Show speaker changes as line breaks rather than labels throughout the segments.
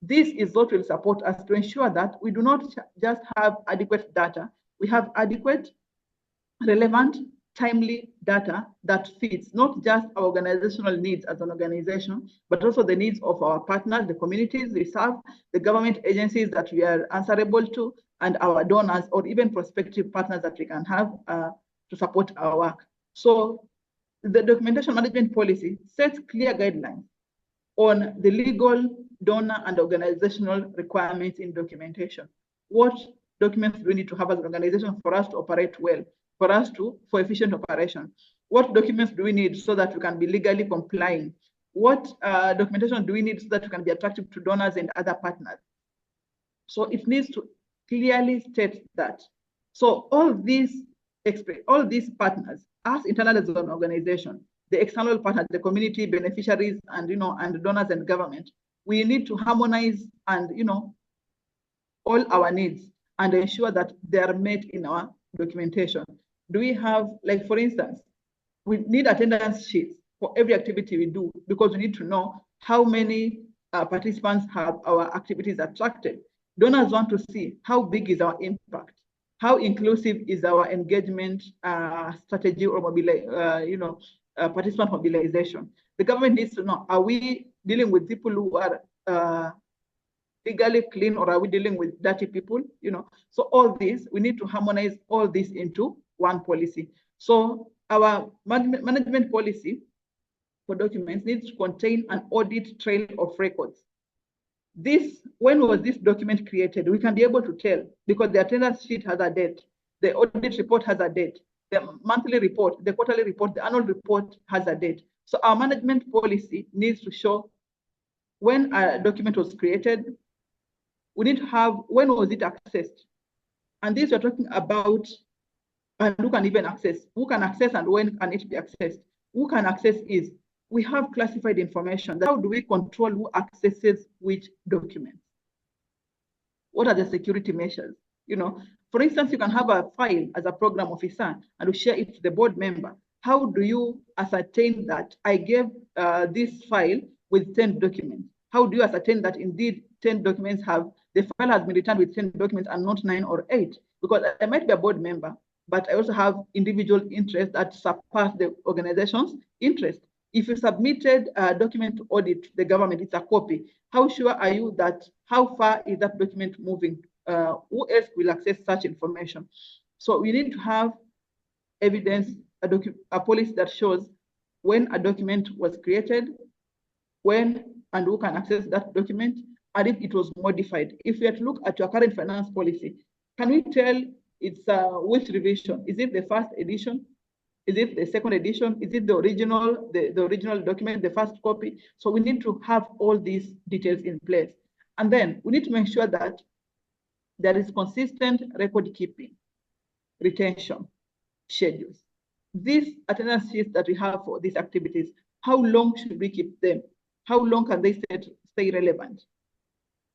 This is what will support us to ensure that we do not just have adequate data, we have adequate, relevant, timely data that fits not just our organizational needs as an organization, but also the needs of our partners, the communities we serve, the government agencies that we are answerable to, and our donors or even prospective partners that we can have to support our work. So the documentation management policy sets clear guidelines on the legal, donor, and organizational requirements in documentation. What documents do we need to have as an organization for us to operate well, for efficient operation? What documents do we need so that we can be legally complying? What documentation do we need so that we can be attractive to donors and other partners? So it needs to clearly state that. So all these partners, us internally as an organization, the external partners, the community beneficiaries, and and donors and government, we need to harmonize and all our needs and ensure that they are met in our documentation. Do we have, like for instance, we need attendance sheets for every activity we do, because we need to know how many participants have our activities attracted. Donors want to see how big is our impact, how inclusive is our engagement strategy or participant mobilization. The government needs to know, are we dealing with people who are legally clean, or are we dealing with dirty people? So all this, we need to harmonize all this into one policy. So our management policy for documents needs to contain an audit trail of records. When was this document created? We can be able to tell, because the attendance sheet has a date, the audit report has a date, the monthly report, the quarterly report, the annual report has a date. So our management policy needs to show when a document was created. We need to have when was it accessed, and this we're talking about, and who can even access, who can access, and when can it be accessed. Who can access is, we have classified information. How do we control who accesses which documents? What are the security measures? For instance, you can have a file as a program officer and you share it to the board member. How do you ascertain that I gave this file with 10 documents? How do you ascertain that indeed 10 documents the file has been returned with 10 documents and not 9 or 8? Because I might be a board member, but I also have individual interests that surpass the organization's interest. If you submitted a document to audit to the government, it's a copy. How sure are you that, how far is that document moving? Who else will access such information? So we need to have evidence, a policy that shows when a document was created, when and who can access that document, and if it was modified. If we are to look at your current finance policy, can we tell it's which revision? Is it the first edition? Is it the second edition? Is it the original, the original document, the first copy? So we need to have all these details in place. And then we need to make sure that there is consistent record keeping, retention, schedules. These attendance sheets that we have for these activities, how long should we keep them? How long can they stay relevant?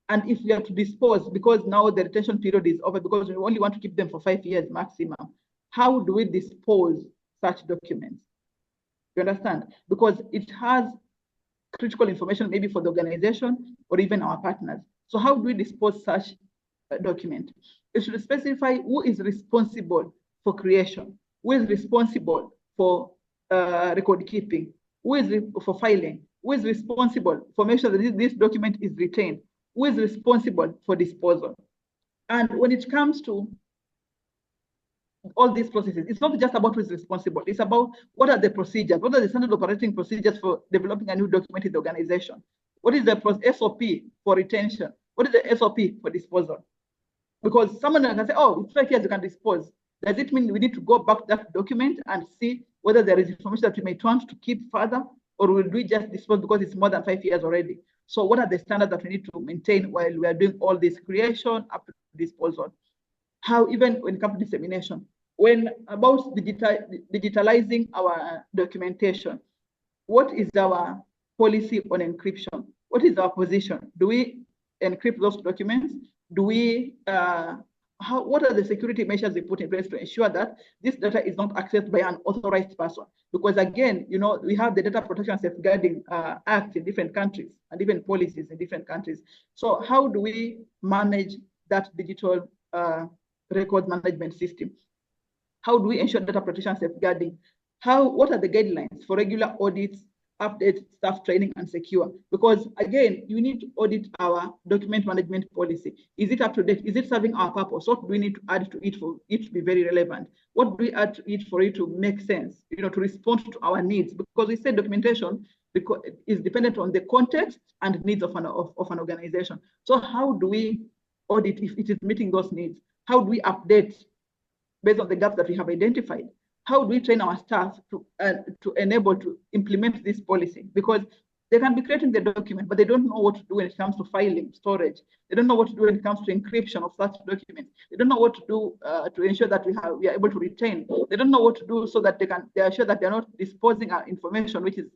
And if we are to dispose, because now the retention period is over, because we only want to keep them for 5 years maximum, how do we dispose such documents? You understand? Because it has critical information maybe for the organization or even our partners. So how do we dispose such a document? It should specify who is responsible for creation, who is responsible for record keeping, who is for filing, who is responsible for making sure that this document is retained, who is responsible for disposal. And when it comes to all these processes, it's not just about who is responsible, it's about what are the procedures, what are the standard operating procedures for developing a new document in the organization? What is the SOP for retention? What is the SOP for disposal? Because someone can say, oh, it's 5 years, you can dispose. Does it mean we need to go back to that document and see whether there is information that we may want to keep further, or will we just dispose because it's more than 5 years already? So what are the standards that we need to maintain while we are doing all this creation up to disposal? How, even when it comes to dissemination, when about digitalizing our documentation, what is our policy on encryption? What is our position? Do we encrypt those documents? Do we, how what are the security measures we put in place to ensure that this data is not accessed by an authorized person? Because again, we have the Data Protection Safeguarding Act in different countries and even policies in different countries. So how do we manage that digital record management system? How do we ensure data protection safeguarding? What are the guidelines for regular audits, update, staff training, and secure? Because again, you need to audit our document management policy. Is it up to date? Is it serving our purpose? What do we need to add to it for it to be very relevant? What do we add to it for it to make sense, to respond to our needs? Because we say documentation is dependent on the context and needs of an organization. So how do we audit if it is meeting those needs? How do we update based on the gaps that we have identified? How do we train our staff to enable to implement this policy? Because they can be creating the document, but they don't know what to do when it comes to filing, storage. They don't know what to do when it comes to encryption of such documents. They don't know what to do to ensure that we are able to retain. They don't know what to do so that they are sure that they're not disposing our information, which is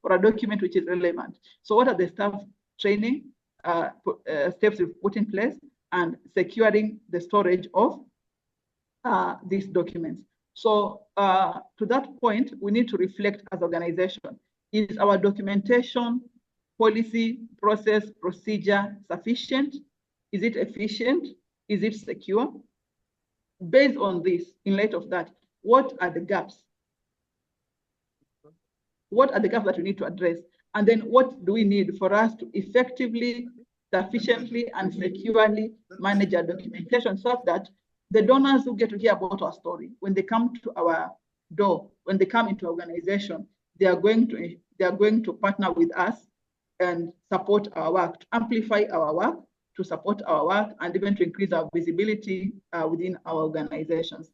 or a document which is relevant. So what are the staff training steps we've put in place and securing the storage of these documents? So to that point, we need to reflect as organization. Is our documentation, policy, process, procedure sufficient? Is it efficient? Is it secure? Based on this, in light of that, what are the gaps? What are the gaps that we need to address? And then what do we need for us to effectively, sufficiently, and securely manage our documentation so that the donors who get to hear about our story, when they come to our door, when they come into organization, they are going to partner with us and support our work, to amplify our work, to support our work, and even to increase our visibility within our organizations.